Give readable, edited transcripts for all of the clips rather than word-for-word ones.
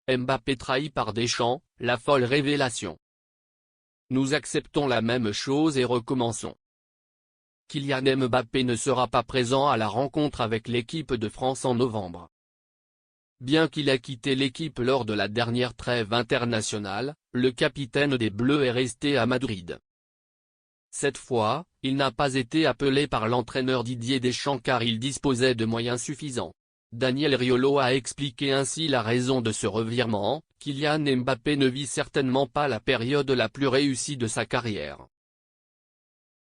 Mbappé trahi par Deschamps, la folle révélation. Nous acceptons la même chose et recommençons. Kylian Mbappé ne sera pas présent à la rencontre avec l'équipe de France en novembre. Bien qu'il ait quitté l'équipe lors de la dernière trêve internationale, le capitaine des Bleus est resté à Madrid. Cette fois, il n'a pas été appelé par l'entraîneur Didier Deschamps car il disposait de moyens suffisants. Daniel Riolo a expliqué ainsi la raison de ce revirement. Kylian Mbappé ne vit certainement pas la période la plus réussie de sa carrière.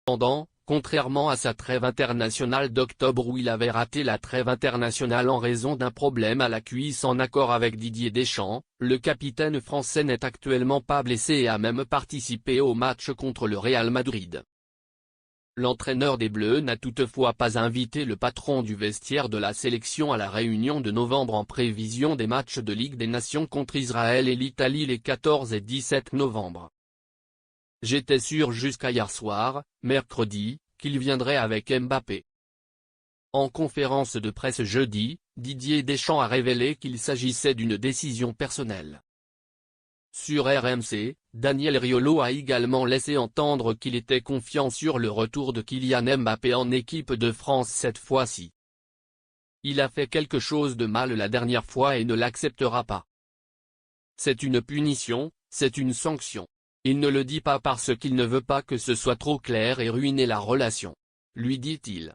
Cependant, contrairement à sa trêve internationale d'octobre où il avait raté la trêve internationale en raison d'un problème à la cuisse en accord avec Didier Deschamps, le capitaine français n'est actuellement pas blessé et a même participé au match contre le Real Madrid. L'entraîneur des Bleus n'a toutefois pas invité le patron du vestiaire de la sélection à la réunion de novembre en prévision des matchs de Ligue des Nations contre Israël et l'Italie les 14 et 17 novembre. J'étais sûr jusqu'à hier soir, mercredi, qu'il viendrait avec Mbappé. En conférence de presse jeudi, Didier Deschamps a révélé qu'il s'agissait d'une décision personnelle. Sur RMC, Daniel Riolo a également laissé entendre qu'il était confiant sur le retour de Kylian Mbappé en équipe de France cette fois-ci. Il a fait quelque chose de mal la dernière fois et ne l'acceptera pas. C'est une punition, c'est une sanction. Il ne le dit pas parce qu'il ne veut pas que ce soit trop clair et ruiner la relation, lui dit-il.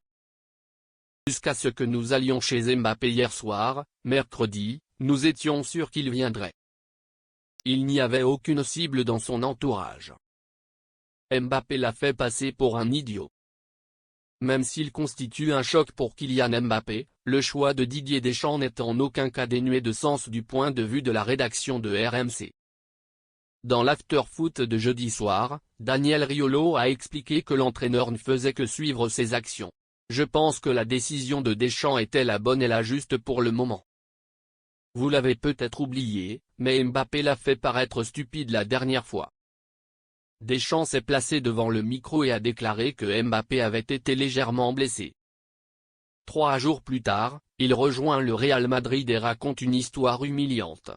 Jusqu'à ce que nous allions chez Mbappé hier soir, mercredi, nous étions sûrs qu'il viendrait. Il n'y avait aucune cible dans son entourage. Mbappé l'a fait passer pour un idiot. Même s'il constitue un choc pour Kylian Mbappé, le choix de Didier Deschamps n'est en aucun cas dénué de sens du point de vue de la rédaction de RMC. Dans l'after-foot de jeudi soir, Daniel Riolo a expliqué que l'entraîneur ne faisait que suivre ses actions. Je pense que la décision de Deschamps était la bonne et la juste pour le moment. Vous l'avez peut-être oublié, mais Mbappé l'a fait paraître stupide la dernière fois. Deschamps s'est placé devant le micro et a déclaré que Mbappé avait été légèrement blessé. 3 jours plus tard, il rejoint le Real Madrid et raconte une histoire humiliante.